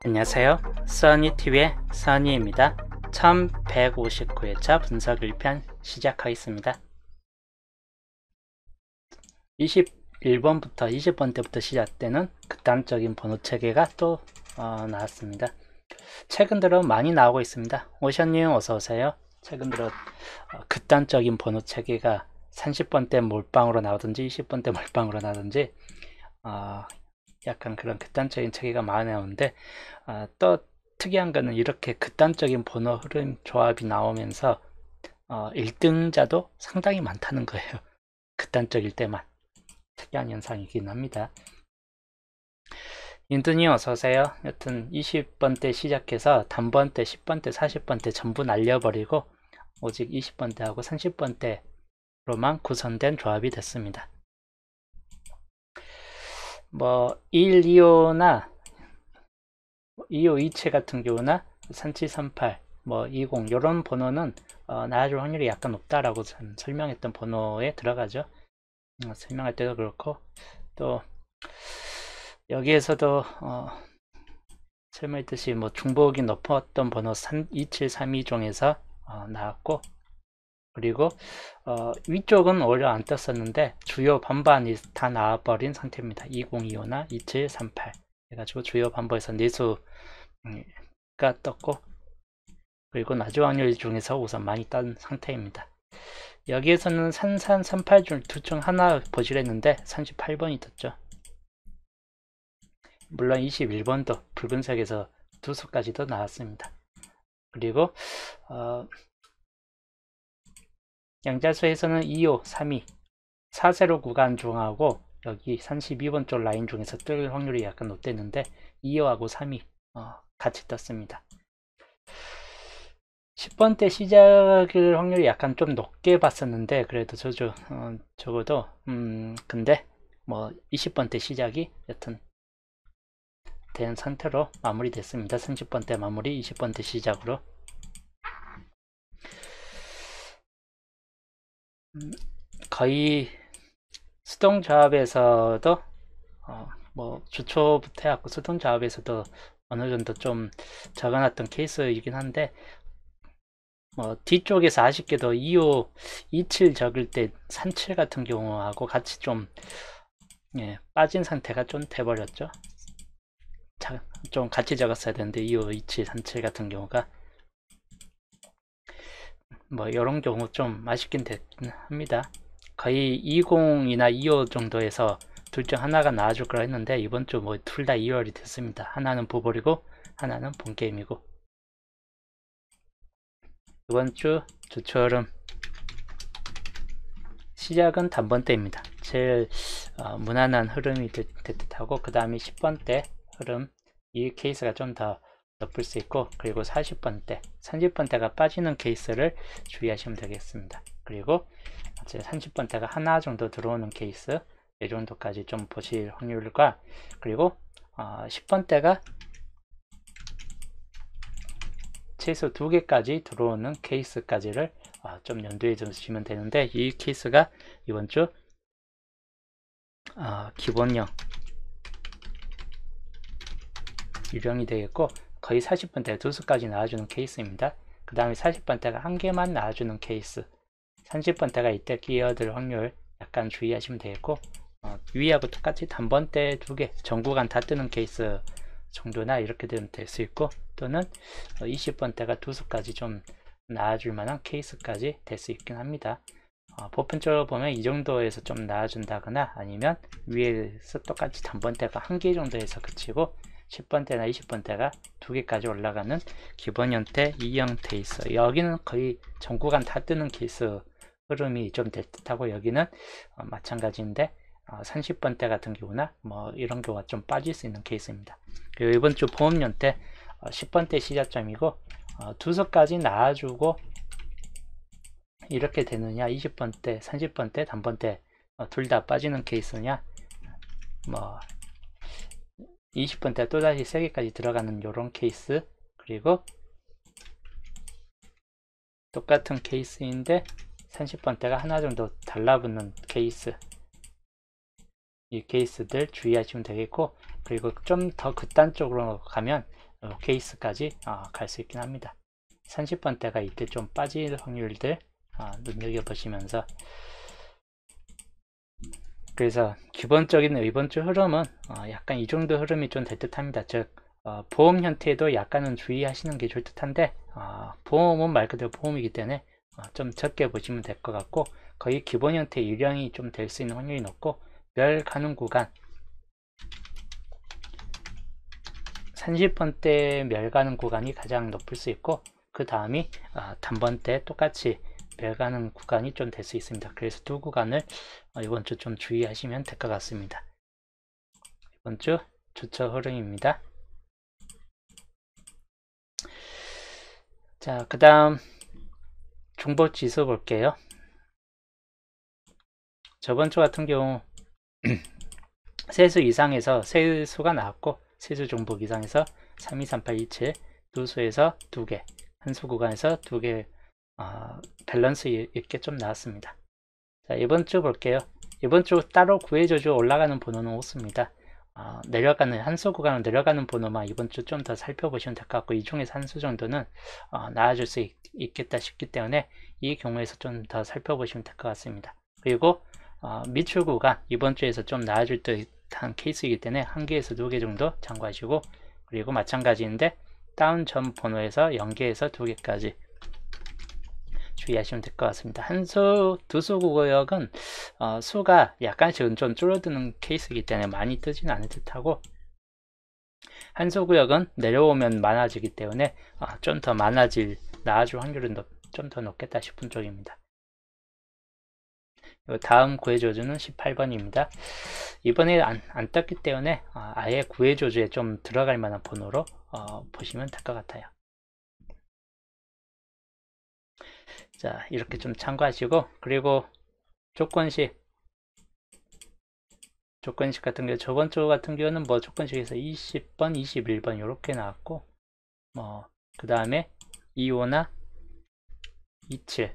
안녕하세요. 써니TV의 써니입니다. 1159회차 분석 1편 시작하겠습니다. 21번부터 20번 때부터 시작되는 극단적인 번호 체계가 또 나왔습니다. 최근 들어 많이 나오고 있습니다. 오션님 어서오세요. 최근 들어 극단적인 번호 체계가 30번 때 몰빵으로 나오든지 20번 때 몰빵으로 나오든지 약간 그런 극단적인 체계가 많이 나오는데 또 특이한 거는 이렇게 극단적인 번호 흐름 조합이 나오면서 1등자도 상당히 많다는 거예요. 극단적일 때만. 특이한 현상이긴 합니다. 인두님 어서오세요. 여튼 20번 때 시작해서 단번 때, 10번 때, 40번 때 전부 날려버리고 오직 20번 때하고 30번 때로만 구성된 조합이 됐습니다. 1, 2호나 2호 이체 같은 경우나 3738, 20 이런 번호는 나아질 확률이 약간 높다라고 설명했던 번호에 들어가죠. 설명할 때도 그렇고 또 여기에서도 설명했듯이 중복이 높았던 번호 2732 중에서 나왔고, 그리고 위쪽은 오히려 안 떴었는데 주요 반반이 다 나와버린 상태입니다. 2025나 2738 해가지고 주요 반반에서 내수가 떴고, 그리고 나주 확률 중에서 우선 많이 딴 상태입니다. 여기에서는 3338 중 둘 중 하나 보시랬는데 38번이 떴죠. 물론 21번도 붉은색에서 두 수까지도 나왔습니다. 그리고 양자수에서는 2호, 3위, 4세로 구간 중하고 여기 32번 쪽 라인 중에서 뜰 확률이 약간 높댔는데 2호하고 3위 같이 떴습니다. 10번 때 시작일 확률이 약간 좀 높게 봤었는데 그래도 적어도 근데 20번 때 시작이 여튼 된 상태로 마무리됐습니다. 30번 때 마무리, 20번 때 시작으로. 거의 수동조합에서도 주초부터 해갖고 수동조합에서도 어느 정도 좀 적어놨던 케이스이긴 한데 뒤쪽에서 아쉽게도 2호 27 적을 때 37 같은 경우하고 같이 좀 빠진 상태가 좀 돼버렸죠. 좀 같이 적었어야 되는데 2호 27 37 같은 경우가 이런 경우 좀 아쉽긴 합니다. 거의 20이나 2호 정도에서 둘 중 하나가 나와줄 거라 했는데 이번 주 둘 다 2월이 됐습니다. 하나는 보볼이고 하나는 본게임이고. 이번 주 주초 흐름 시작은 단번대입니다. 제일 무난한 흐름이 될 듯하고, 그 다음에 10번대 흐름, 이 케이스가 좀 더 높을 수 있고, 그리고 40번대, 30번대가 빠지는 케이스를 주의하시면 되겠습니다. 그리고 30번대가 하나 정도 들어오는 케이스, 이 정도까지 좀 보실 확률과, 그리고 10번대가 최소 2개까지 들어오는 케이스까지를 좀 염두에 두시면 되는데, 이 케이스가 이번 주 기본형 유령이 되겠고, 거의 40번대 2수까지 나와주는 케이스입니다. 그 다음에 40번대가 1개만 나와주는 케이스, 30번대가 이때 끼어들 확률 약간 주의하시면 되겠고, 위하고 똑같이 단번대 2개 전구간 다 뜨는 케이스 정도나 이렇게 되면 될 수 있고, 또는 20번대가 2수까지 좀 나와줄 만한 케이스까지 될 수 있긴 합니다. 보편적으로 보면 이 정도에서 좀 나와준다거나 아니면 위에서 똑같이 단번대가 1개 정도에서 그치고 10번대나 20번대가 2개까지 올라가는 기본 형태 2형 케이스, 여기는 거의 전구간 다 뜨는 케이스 흐름이 좀 될 듯하고, 여기는 마찬가지인데 30번대 같은 경우나 이런 경우가 좀 빠질 수 있는 케이스입니다. 그리고 이번 주 보험년 때 10번대 시작점이고 2수까지 나와주고 이렇게 되느냐, 20번대, 30번대, 단번대 둘 다 빠지는 케이스냐, 20번대 또다시 3개까지 들어가는 요런 케이스, 그리고 똑같은 케이스인데 30번대가 하나 정도 달라붙는 케이스, 이 케이스들 주의하시면 되겠고, 그리고 좀 더 극단적으로 가면 케이스까지 갈 수 있긴 합니다. 30번대가 이때 좀 빠질 확률들 눈여겨보시면서, 그래서 기본적인 이번 주 흐름은 약간 이 정도 흐름이 좀 될 듯 합니다. 즉 보험 형태도 약간은 주의하시는 게 좋을 듯한데, 보험은 말 그대로 보험이기 때문에 좀 적게 보시면 될 것 같고, 거의 기본 형태 유령이 좀 될 수 있는 확률이 높고, 멸 가는 구간 30번대 멸 가는 구간이 가장 높을 수 있고, 그 다음이 단번대 똑같이 멸 가는 구간이 좀 될 수 있습니다. 그래서 두 구간을 이번 주 좀 주의하시면 될 것 같습니다. 이번 주 주초 흐름입니다. 자, 그 다음 중복 지수 볼게요. 저번 주 같은 경우 세수 이상에서 세수가 나왔고, 세수 중복 이상에서 3, 2, 3, 8, 2, 7 두 수에서 2개, 한 수 구간에서 2개 밸런스 있게 좀 나왔습니다. 자, 이번 주 볼게요. 이번 주 따로 구해줘주 올라가는 번호는 없습니다. 내려가는 한수 구간으로 내려가는 번호만 이번 주 좀 더 살펴보시면 될 것 같고, 이 중에서 한 수 정도는 나아질 수 있겠다 싶기 때문에 이 경우에서 좀 더 살펴보시면 될 것 같습니다. 그리고 미출 구간 이번 주에서 좀 나아질 듯한 케이스이기 때문에 1개에서 2개 정도 참고하시고, 그리고 마찬가지인데 다운 전 번호에서 0개에서 2개까지 주의하시면 될 것 같습니다. 한수, 두수 구역은 수가 약간씩은 좀 줄어드는 케이스이기 때문에 많이 뜨지는 않을 듯하고, 한수 구역은 내려오면 많아지기 때문에 좀 더 나아질 확률은 좀 더 높겠다 싶은 쪽입니다. 다음 구해조주는 18번입니다. 이번에 안 떴기 때문에 아예 구해조주에 좀 들어갈 만한 번호로 보시면 될 것 같아요. 자, 이렇게 좀 참고하시고, 그리고 조건식 같은 경우 저번 주 같은 경우는 뭐 조건식에서 20번, 21번 이렇게 나왔고, 그 다음에 25나 27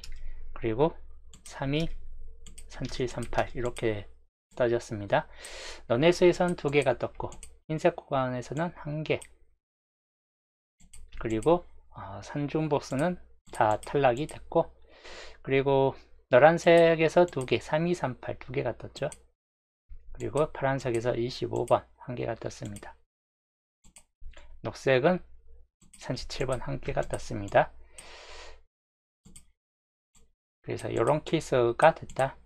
그리고 32, 37, 38 이렇게 떠졌습니다. 너네스에서는 2개가 떴고, 흰색 구간에서는 1개, 그리고 산중복수는 다 탈락이 됐고, 그리고 노란색에서 2개, 32, 38 2개가 떴죠. 그리고 파란색에서 25번 1개가 떴습니다. 녹색은 37번 1개가 떴습니다. 그래서 이런 케이스가 됐다.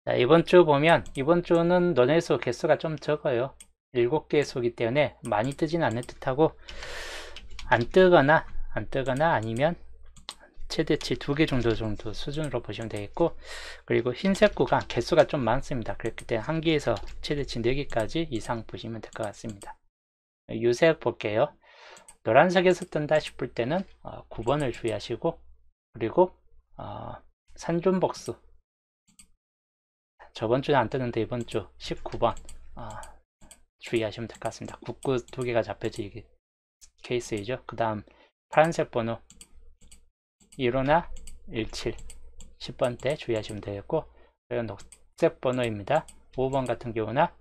자, 이번 주 보면 이번 주는 너네수 개수가 좀 적어요. 7개수이기 때문에 많이 뜨진 않을 듯하고, 안 뜨거나 아니면 최대치 2개 정도 수준으로 보시면 되겠고, 그리고 흰색 구간 개수가 좀 많습니다. 그렇기 때문에 1개에서 최대치 4개까지 이상 보시면 될 것 같습니다. 유색 볼게요. 노란색에서 뜬다 싶을 때는 9번을 주의하시고, 그리고 산존복수 저번 주는 안 뜨는데 이번 주 19번 주의하시면 될 것 같습니다. 99 2개가 잡혀지기 케이스이죠. 그 다음 파란색 번호 15나 17 10번대 주의하시면 되겠고, 그리고 녹색 번호입니다. 5번 같은 경우나,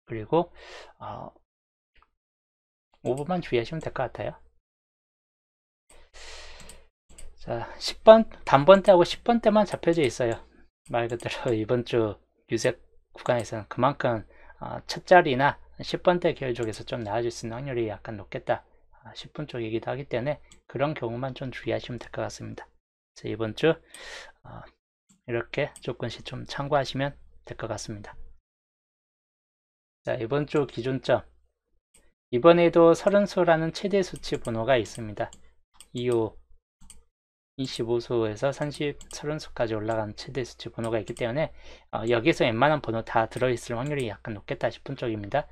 그리고 5번만 주의하시면 될 것 같아요. 자, 10번 단번대하고 10번대만 잡혀져 있어요. 말 그대로 이번 주 유색 구간에서는 그만큼 첫 자리나 10번대 계열 쪽에서 좀 나아질 수 있는 확률이 약간 높겠다 싶은 쪽이기도 하기 때문에 그런 경우만 좀 주의하시면 될 것 같습니다. 그래서 이번 주 이렇게 조금씩 좀 참고하시면 될 것 같습니다. 자, 이번 주 기준점 이번에도 30수라는 최대 수치 번호가 있습니다. 25, 25수에서 30수까지 올라간 최대 수치 번호가 있기 때문에 여기서 웬만한 번호 다 들어있을 확률이 약간 높겠다 싶은 쪽입니다.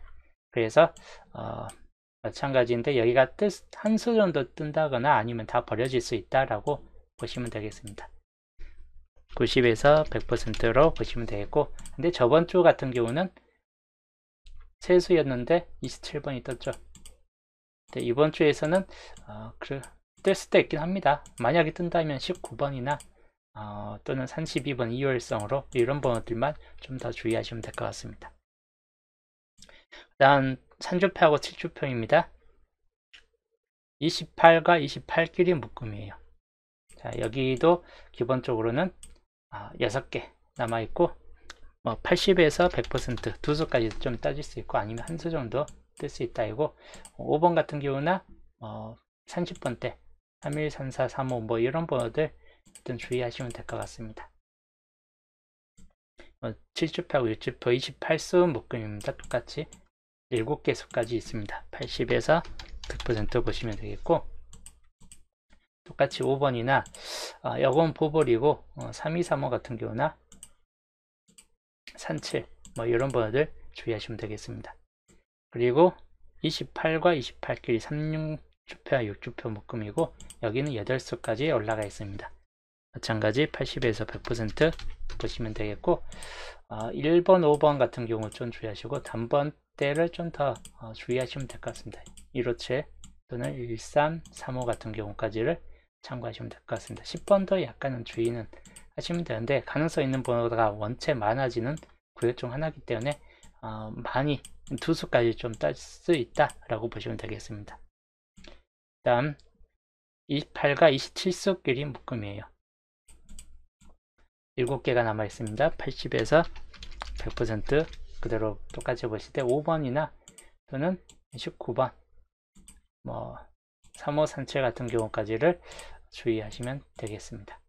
그래서 마찬가지인데 여기가 한 수 정도 뜬다거나 아니면 다 버려질 수 있다라고 보시면 되겠습니다. 90에서 100%로 보시면 되겠고, 근데 저번 주 같은 경우는 세수였는데 27번이 떴죠. 근데 이번 주에서는 뜰 수도 있긴 합니다. 만약에 뜬다면 19번이나 또는 32번 2월성으로 이런 번호들만 좀 더 주의하시면 될 것 같습니다. 다음 3주표하고 7주표입니다. 28과 28끼리 묶음이에요. 자, 여기도 기본적으로는 6개 남아있고, 80에서 100% 두 수까지 좀 따질 수 있고, 아니면 한 수 정도 뜰 수 있다 이고, 5번 같은 경우나 30번대 31, 34, 35 뭐 이런 번호들 일단 주의하시면 될 것 같습니다. 7주표하고 6주표 28수 묶음입니다. 똑같이 7개 수까지 있습니다. 80에서 100% 보시면 되겠고, 똑같이 5번이나 여건 보볼이고 3235 같은 경우나 37 뭐 이런 번호들 주의하시면 되겠습니다. 그리고 28과 28끼리 36주표와 6주표 묶음이고, 여기는 8수까지 올라가 있습니다. 마찬가지 80에서 100% 보시면 되겠고, 1번, 5번 같은 경우 좀 주의하시고, 단번대를 좀 더 주의하시면 될 것 같습니다. 157 또는 13, 35 같은 경우까지를 참고하시면 될 것 같습니다. 10번도 약간은 주의는 하시면 되는데, 가능성 있는 번호가 원체 많아지는 구역 중 하나이기 때문에 많이 두 수까지 좀 딸 수 있다 라고 보시면 되겠습니다. 다음 28과 27수끼리 묶음이에요. 7개가 남아 있습니다. 80에서 100% 그대로 똑같이 보실 때 5번이나 또는 19번 35, 37 같은 경우까지를 주의하시면 되겠습니다.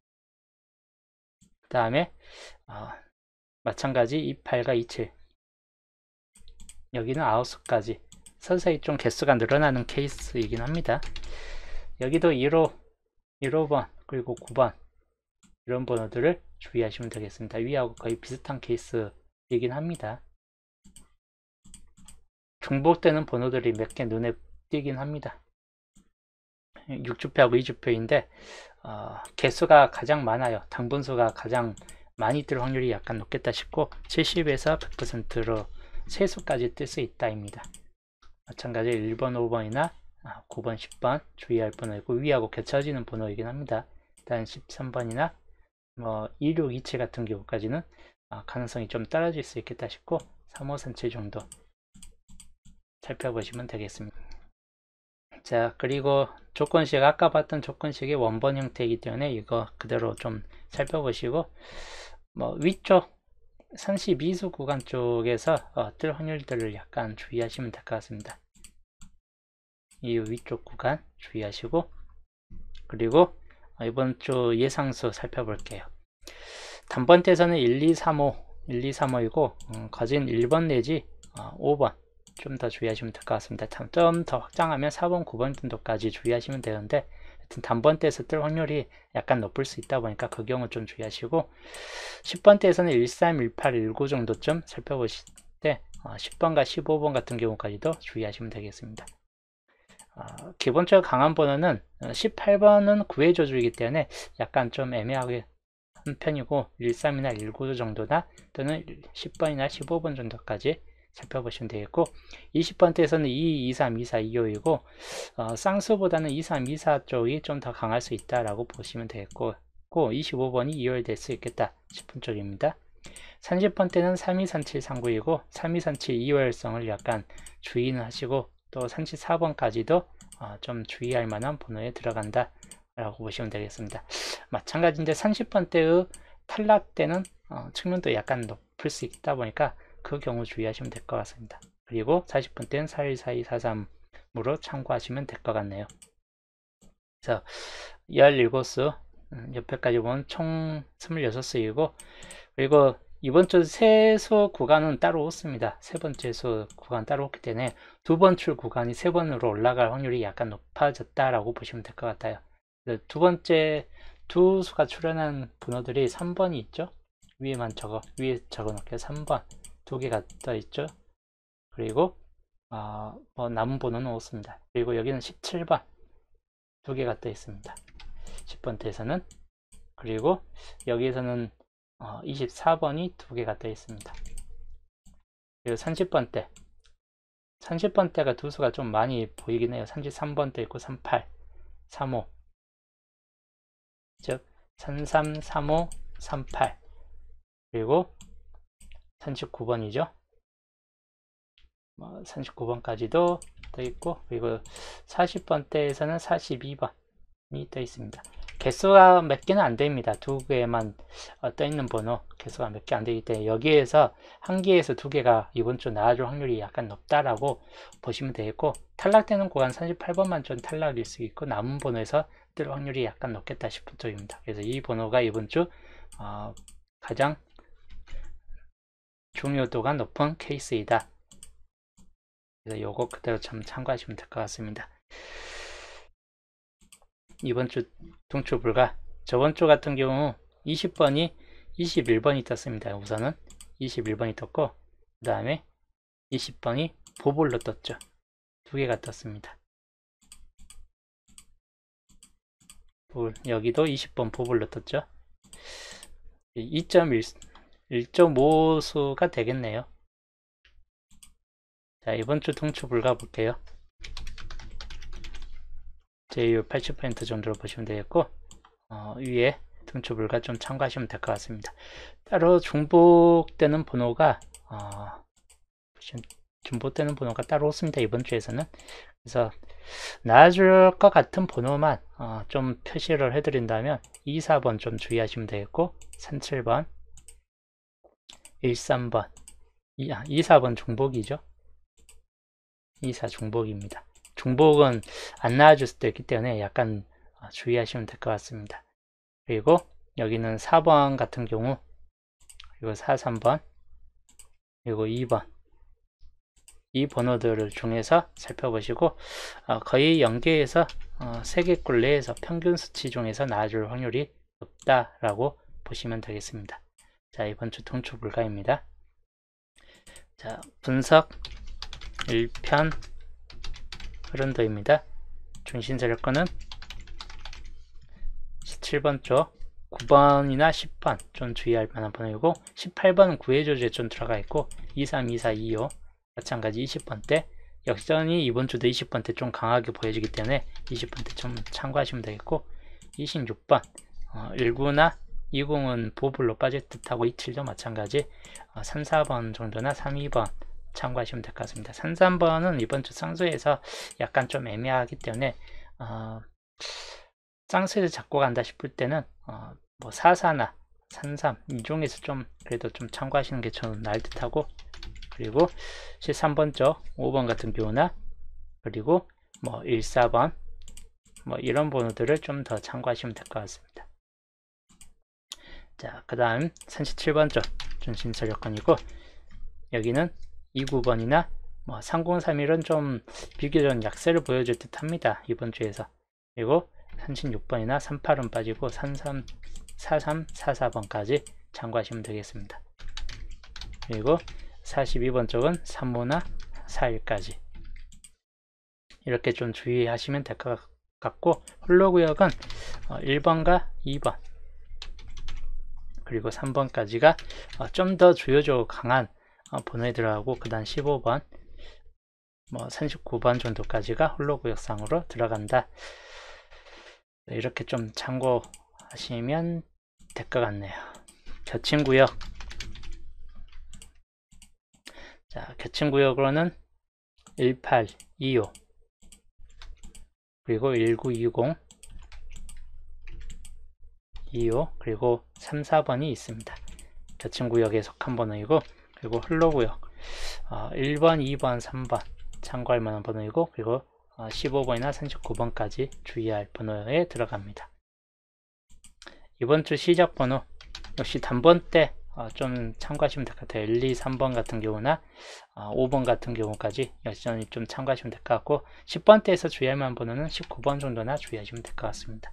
그 다음에 마찬가지 28과 27 여기는 9수까지 서서히 좀 개수가 늘어나는 케이스이긴 합니다. 여기도 1호, 1호번 그리고 9번 이런 번호들을 주의하시면 되겠습니다. 위하고 거의 비슷한 케이스이긴 합니다. 중복되는 번호들이 몇 개 눈에 띄긴 합니다. 6주표하고 2주표인데 개수가 가장 많아요. 당분수가 가장 많이 뜰 확률이 약간 높겠다 싶고, 70에서 100%로 3수까지 뜰 수 있다입니다. 마찬가지로 1번, 5번이나 9번, 10번 주의할 번호이고, 위하고 겹쳐지는 번호이긴 합니다. 일단 13번이나 26, 27 같은 경우까지는 가능성이 좀 떨어질 수 있겠다 싶고, 3, 5, 3, 7 정도 살펴보시면 되겠습니다. 자, 그리고 조건식, 아까 봤던 조건식이 원본 형태이기 때문에 이거 그대로 좀 살펴보시고, 위쪽 32수 구간 쪽에서 뜰 확률들을 약간 주의하시면 될 것 같습니다. 이 위쪽 구간 주의하시고, 그리고 이번 주 예상수 살펴볼게요. 단번대에서는 1, 2, 3, 5, 1, 2, 3, 5이고 거진 1번 내지 5번 좀 더 주의하시면 될 것 같습니다. 좀 더 확장하면 4번, 9번 정도까지 주의하시면 되는데, 하여튼 단번대에서 뜰 확률이 약간 높을 수 있다 보니까 그 경우 좀 주의하시고, 10번대에서는 13, 18, 19 정도쯤 살펴보실 때 10번과 15번 같은 경우까지도 주의하시면 되겠습니다. 기본적으로 강한 번호는 18번은 구해줘주기 때문에 약간 좀 애매하게 한 편이고, 13이나 19 정도나 또는 10번이나 15번 정도까지 살펴보시면 되겠고, 20번대에서는 2, 2, 3, 2, 4, 2, 5이고 쌍수보다는 2, 3, 2, 4 쪽이 좀 더 강할 수 있다라고 보시면 되겠고, 25번이 2월 될 수 있겠다 싶은 쪽입니다. 30번대는 3, 2, 3, 7, 3, 9이고 3, 2, 3, 7 2월성을 약간 주의는 하시고, 또 34번까지도 좀 주의할 만한 번호에 들어간다 라고 보시면 되겠습니다. 마찬가지인데 30번대의 탈락되는 측면도 약간 높을 수 있다 보니까 그 경우 주의하시면 될 것 같습니다. 그리고 40번대는 41, 42, 43으로 참고하시면 될 것 같네요. 그래서 17수 옆에까지 보면 총 26수이고, 그리고 이번 주 세수 구간은 따로 없습니다. 세 번째 수 구간 따로 없기 때문에 두 번 출 구간이 세 번으로 올라갈 확률이 약간 높아졌다라고 보시면 될 것 같아요. 두 번째 두 수가 출현한 번호들이 3번이 있죠. 위에 적어 놓을게요. 3번 두 개가 떠 있죠. 그리고 남은 번호는 없습니다. 그리고 여기는 17번 두 개가 떠 있습니다. 10번대에서는. 그리고 여기에서는 24번이 두 개가 떠 있습니다. 그리고 30번대가 두 수가 좀 많이 보이긴 해요. 33번대 있고 38, 35, 즉 33, 35, 38, 그리고 39번이죠. 39번까지도 떠 있고, 그리고 40번대에서는 42번이 떠 있습니다. 개수가 몇 개는 안 됩니다. 두 개만 떠 있는 번호, 개수가 몇 개 안 되기 때문에 여기에서 한 개에서 두 개가 이번 주 나와줄 확률이 약간 높다라고 보시면 되겠고, 탈락되는 구간 38번만 좀 탈락일 수 있고 남은 번호에서 뜰 확률이 약간 높겠다 싶은 쪽입니다. 그래서 이 번호가 이번 주 가장 중요도가 높은 케이스이다. 그래서 요거 그대로 좀 참고하시면 될 것 같습니다. 이번 주 동출 불가. 저번 주 같은 경우 20번이 21번이 떴습니다. 우선은 21번이 떴고, 그 다음에 20번이 보볼로 떴죠. 두 개가 떴습니다. 여기도 20번 보볼로 떴죠. 1.5수가 되겠네요. 자, 이번 주 동출 불가 볼게요. 제휴 80% 정도로 보시면 되겠고, 위에 동출 불가 좀 참고하시면 될 것 같습니다. 따로 중복되는 번호가 중복되는 번호가 따로 없습니다. 이번 주에서는. 그래서 나와줄 것 같은 번호만 좀 표시를 해드린다면 2, 4번 좀 주의하시면 되겠고, 37번, 13번, 2, 4번 중복이죠. 2, 4 중복입니다. 중복은 안 나와줄 수도 있기 때문에 약간 주의하시면 될 것 같습니다. 그리고 여기는 4번 같은 경우, 그리고 4, 3번, 그리고 2번, 이 번호들을 중에서 살펴보시고 거의 연계해서 3개꼴 내에서 평균 수치 중에서 나와줄 확률이 높다라고 보시면 되겠습니다. 자, 이번 주 동출 불가입니다. 자, 분석 1편 흐름도입니다. 중심 세력권은 17번 쪽 9번이나 10번 좀 주의할 만한 번호이고, 18번은 구해조주에 좀 들어가 있고, 23, 24, 25 마찬가지 20번대, 역전이 이번 주도 20번대 좀 강하게 보여지기 때문에 20번대 좀 참고하시면 되겠고, 26번 19나 20은 보불로 빠질 듯하고 27도 마찬가지 3, 4번 정도나 3, 2번 참고하시면 될 것 같습니다. 3, 3번은 이번 주 쌍수에서 약간 좀 애매하기 때문에 쌍수에서 잡고 간다 싶을 때는 뭐 4, 4나 3, 3 이 중에서 좀 그래도 좀 참고하시는 게 저는 나을 듯하고, 그리고 13번 쪽 5번 같은 경우나, 그리고 뭐 1, 4번 뭐 이런 번호들을 좀 더 참고하시면 될 것 같습니다. 자, 그 다음 37번 쪽 중심 세력권이고, 여기는 29번이나 뭐 3031은 좀 비교적 약세를 보여줄 듯 합니다. 이번 주에서. 그리고 36번이나 38은 빠지고 33, 43, 44번까지 참고하시면 되겠습니다. 그리고 42번 쪽은 3호나 4일까지 이렇게 좀 주의하시면 될 것 같고, 홀로구역은 1번과 2번 그리고 3번까지가 좀 더 주요적으로 강한 번호에 들어가고, 그 다음 15번 뭐 39번 정도까지가 홀로구역상으로 들어간다. 이렇게 좀 참고하시면 될 것 같네요. 겹친구역. 자, 겹친구역으로는 18, 25 그리고 1920, 25 그리고 3, 4번이 있습니다. 겹친구역에 속한 번호이고, 그리고 홀로구역 1번, 2번, 3번 참고할 만한 번호이고, 그리고 15번이나 39번까지 주의할 번호에 들어갑니다. 이번 주 시작 번호 역시 단번대 좀 참고하시면 될 것 같아요. 1, 2, 3번 같은 경우나 5번 같은 경우까지 여전히 좀 참고하시면 될 것 같고, 10번대에서 주의할 만한 번호는 19번 정도나 주의하시면 될 것 같습니다.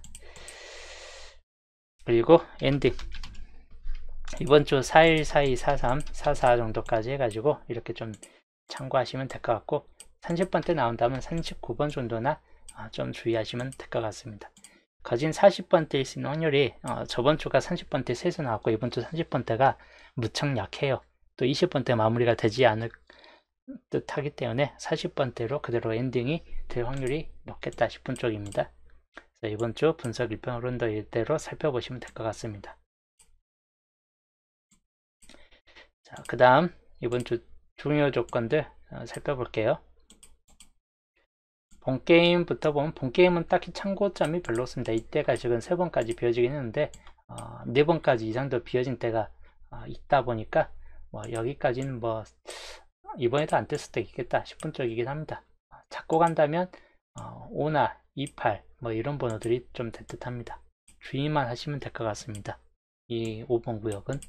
그리고 엔딩 이번 주 4일, 42, 43, 44 정도까지 해가지고 이렇게 좀 참고하시면 될 것 같고, 30번대 나온다면 39번 정도나 좀 주의하시면 될 것 같습니다. 거진 40번대일 수 있는 확률이 저번 주가 30번대 셋이 나왔고, 이번 주 30번대가 무척 약해요. 또 20번대 마무리가 되지 않을 듯 하기 때문에 40번대로 그대로 엔딩이 될 확률이 높겠다 싶은 쪽입니다. 그래서 이번 주 분석 1편 흐름도 이대로 살펴보시면 될 것 같습니다. 자, 그 다음 이번 주 중요 조건들 살펴볼게요. 본게임부터 보면 본게임은 딱히 참고점이 별로 없습니다. 이때가 지금 3번까지 비워지긴 했는데 4번까지 이상도 비워진 때가 있다 보니까 뭐 여기까지는 뭐 이번에도 안 뜰 수도 있겠다 싶은 쪽이긴 합니다. 잡고 간다면 5나 28 뭐 이런 번호들이 좀 될 듯 합니다. 주의만 하시면 될 것 같습니다. 이 5번 구역은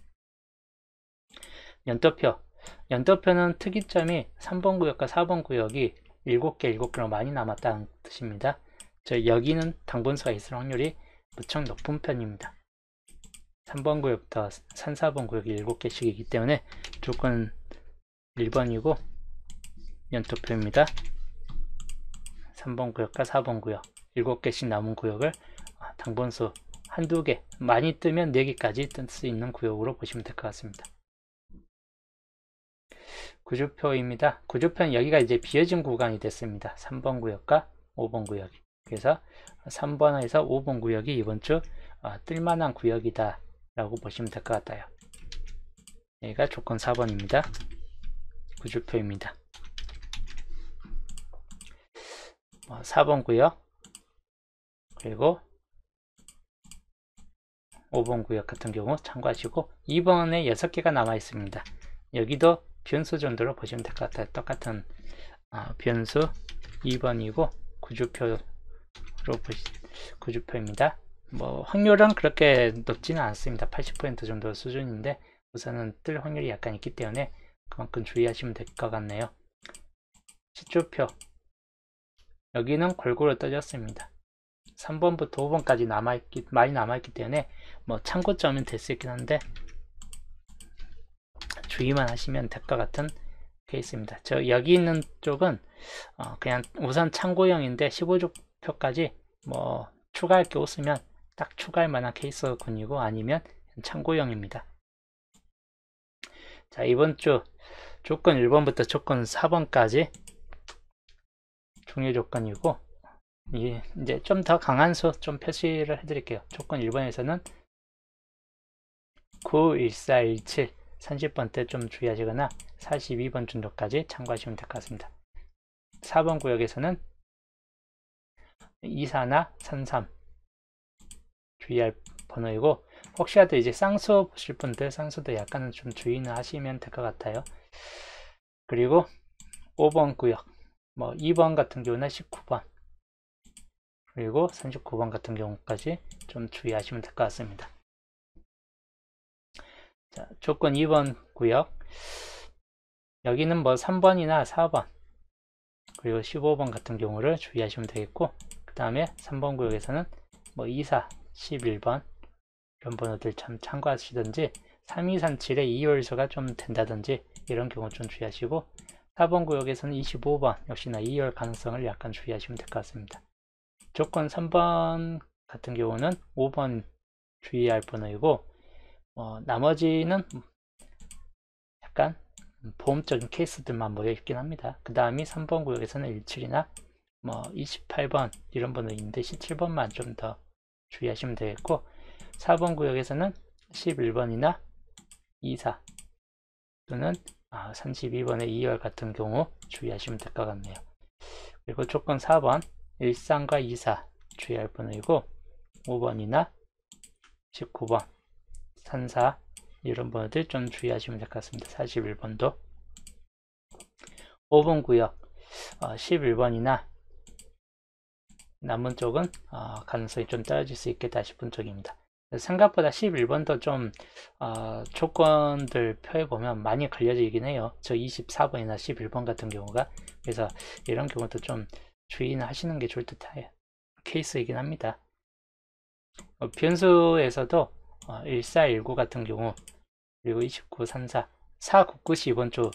연도표는 특이점이 3번 구역과 4번 구역이 7개, 7개로 많이 남았다는 뜻입니다. 여기는 당분수가 있을 확률이 무척 높은 편입니다. 3번 구역부터 3, 4번 구역이 7개씩이기 때문에 조건 1번이고 연도표입니다. 3번 구역과 4번 구역 7개씩 남은 구역을 당분수 한두 개, 많이 뜨면 4개까지 뜰 수 있는 구역으로 보시면 될 것 같습니다. 구조표입니다. 구조표는 여기가 이제 비어진 구간이 됐습니다. 3번 구역과 5번 구역이. 그래서 3번에서 5번 구역이 이번 주 뜰만한 구역이다 라고 보시면 될 것 같아요. 여기가 조건 4번입니다. 구조표입니다. 4번 구역 그리고 5번 구역 같은 경우 참고하시고 2번에 6개가 남아 있습니다. 여기도 변수 정도로 보시면 될 것 같아요. 똑같은 변수 2번이고 구조표입니다. 뭐 확률은 그렇게 높지는 않습니다. 80% 정도 수준인데 우선은 뜰 확률이 약간 있기 때문에 그만큼 주의하시면 될 것 같네요. 시초표 여기는 골고루 떠졌습니다. 3번부터 5번까지 많이 남아있기 때문에 뭐 참고점은 될 수 있긴 한데 주의만 하시면 될 것 같은 케이스입니다. 여기 있는 쪽은 그냥 우선 참고형인데 15조표까지 뭐 추가할 게 없으면 딱 추가할 만한 케이스군이고 아니면 참고형입니다. 자, 이번 주 조건 1번부터 조건 4번까지 종료 조건이고 이제 좀 더 강한 수 좀 표시를 해드릴게요. 조건 1번에서는 9, 14, 17 30번 때 좀 주의하시거나 42번 정도까지 참고하시면 될 것 같습니다. 4번 구역에서는 24나 33 주의할 번호이고 혹시라도 이제 쌍수 보실 분들 쌍수도 약간은 좀 주의는 하시면 될 것 같아요. 그리고 5번 구역 뭐 2번 같은 경우는 19번 그리고 39번 같은 경우까지 좀 주의하시면 될 것 같습니다. 자, 조건 2번 구역 여기는 뭐 3번이나 4번 그리고 15번 같은 경우를 주의하시면 되겠고 그 다음에 3번 구역에서는 뭐 24, 11번 이런 번호들 참 참고하시든지 3237의 2열수가 좀 된다든지 이런 경우 좀 주의하시고 4번 구역에서는 25번 역시나 2열 가능성을 약간 주의하시면 될 것 같습니다. 조건 3번 같은 경우는 5번 주의할 번호이고 나머지는 약간 보험적인 케이스들만 모여있긴 합니다. 그 다음이 3번 구역에서는 17이나 뭐 28번 이런 번호인데 17번만 좀 더 주의하시면 되겠고 4번 구역에서는 11번이나 24 또는 32번의 2열 같은 경우 주의하시면 될 것 같네요. 그리고 조건 4번 13과 24 주의할 번호이고 5번이나 19번 34 이런 번호들 좀 주의하시면 될 것 같습니다. 41번도 5번 구역 11번이나 남은 쪽은 가능성이 좀 떨어질 수 있겠다 싶은 쪽입니다. 생각보다 11번도 좀 조건들 펴보면 많이 걸려지긴 해요. 저 24번이나 11번 같은 경우가 그래서 이런 경우도 좀 주의는 하시는 게 좋을 듯해요. 케이스이긴 합니다. 변수에서도 1419 같은 경우 그리고 29, 34, 499이 이번 주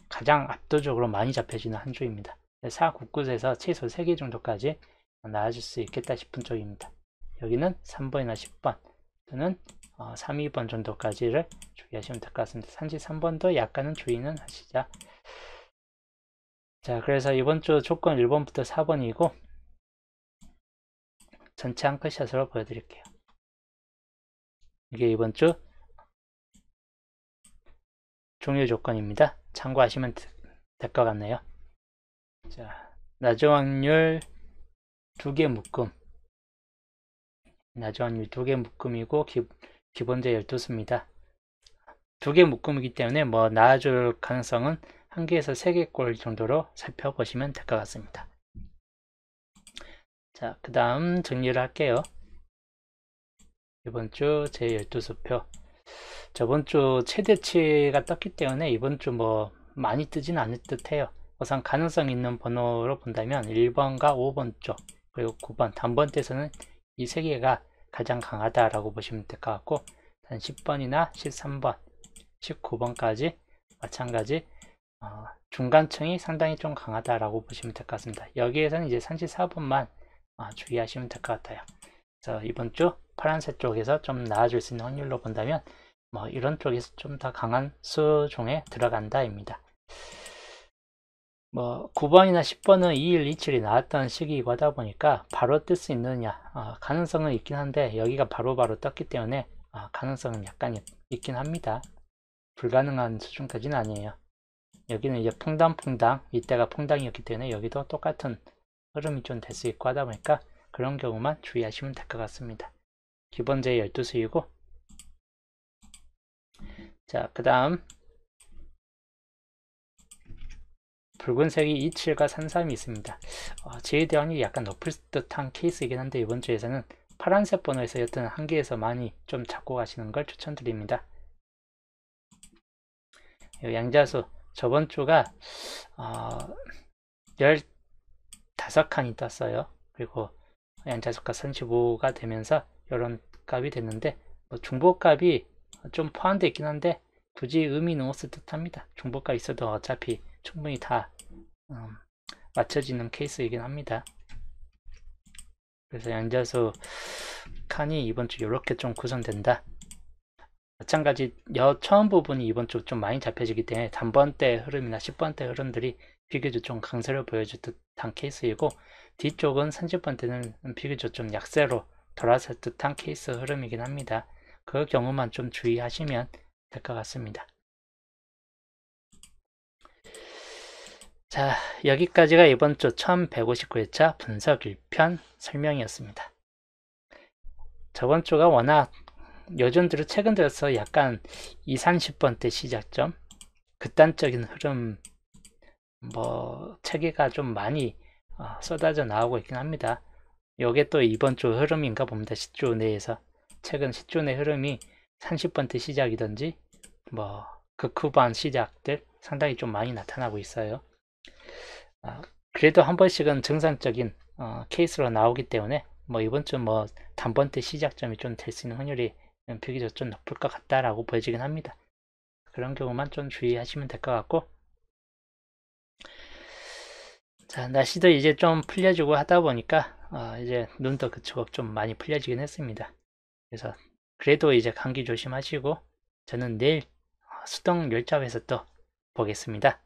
가장 압도적으로 많이 잡혀지는 한 주입니다. 499에서 최소 3개 정도까지 나아질 수 있겠다 싶은 쪽입니다. 여기는 3번이나 10번 또는 3, 2번 정도까지를 주의하시면 될 것 같습니다. 33번도 약간은 주의는 하시자. 자, 그래서 이번 주 조건 1번부터 4번이고 전체 한컷샷으로 보여드릴게요. 이게 이번 주 종료 조건입니다. 참고하시면 될 것 같네요. 자, 낮은 확률 2개 묶음. 낮은 확률 2개 묶음이고 기본제 12수입니다. 2개 묶음이기 때문에 뭐 나아줄 가능성은 1개에서 3개 꼴 정도로 살펴보시면 될 것 같습니다. 자, 그 다음 정리를 할게요. 이번 주 제 12수표. 저번 주 최대치가 떴기 때문에 이번 주 뭐 많이 뜨진 않을 듯 해요. 우선 가능성 있는 번호로 본다면 1번과 5번 쪽, 그리고 9번, 단번대에서는 이 세 개가 가장 강하다라고 보시면 될 것 같고, 단 10번이나 13번, 19번까지 마찬가지 중간층이 상당히 좀 강하다라고 보시면 될 것 같습니다. 여기에서는 이제 34번만 주의하시면 될 것 같아요. 그래서 이번 주 파란색 쪽에서 좀 나아질 수 있는 확률로 본다면 뭐 이런 쪽에서 좀 더 강한 수종에 들어간다입니다. 뭐 9번이나 10번은 2일 27이 나왔던 시기이고 하다 보니까 바로 뜰 수 있느냐 가능성은 있긴 한데 여기가 바로바로 떴기 때문에 가능성은 약간 있긴 합니다. 불가능한 수준까지는 아니에요. 여기는 이제 퐁당퐁당, 이때가 퐁당이었기 때문에 여기도 똑같은 흐름이 좀 될 수 있고 하다 보니까 그런 경우만 주의하시면 될 것 같습니다. 기본제 12수이고, 자, 그 다음 붉은색이 27과 33이 있습니다. 제외 확률이 약간 높을 듯한 케이스이긴 한데 이번 주에서는 파란색 번호에서 여튼 한 개에서 많이 좀 잡고 가시는 걸 추천드립니다. 양자수 저번 주가 15칸이 떴어요. 그리고 양자수가 35가 되면서 이런 값이 됐는데 뭐 중복값이 좀 포함되어 있긴 한데 굳이 의미는 없을 듯 합니다. 중복값 있어도 어차피 충분히 다 맞춰지는 케이스이긴 합니다. 그래서 양자수 칸이 이번 주 이렇게 좀 구성된다. 마찬가지 처음 부분이 이번 주 좀 많이 잡혀지기 때문에 단번대 흐름이나 10번대 흐름들이 비교적 좀 강세를 보여줄 듯한 케이스이고, 뒤쪽은 30번대는 비교적 좀 약세로 돌아설 듯한 케이스 흐름이긴 합니다. 그 경우만 좀 주의하시면 될 것 같습니다. 자, 여기까지가 이번 주 1159회차 분석 1편 설명이었습니다. 저번 주가 워낙 요즘 들어 최근 들어서 약간 20, 30번대 시작점, 극단적인 흐름 뭐 체계가 좀 많이 쏟아져 나오고 있긴 합니다. 요게 또 이번 주 흐름인가 봅니다. 10주 내에서 최근 10주 내 흐름이 30번대 시작이든지 뭐 극후반 시작들 상당히 좀 많이 나타나고 있어요. 그래도 한 번씩은 정상적인 케이스로 나오기 때문에 뭐 이번 주 뭐 단번대 시작점이 좀 될 수 있는 확률이 비교적 좀 높을 것 같다라고 보여지긴 합니다. 그런 경우만 좀 주의하시면 될 것 같고, 자, 날씨도 이제 좀 풀려지고 하다 보니까 이제 눈도 그치고 좀 많이 풀려지긴 했습니다. 그래서 그래도 이제 감기 조심하시고 저는 내일 수동 열차에서 또 보겠습니다.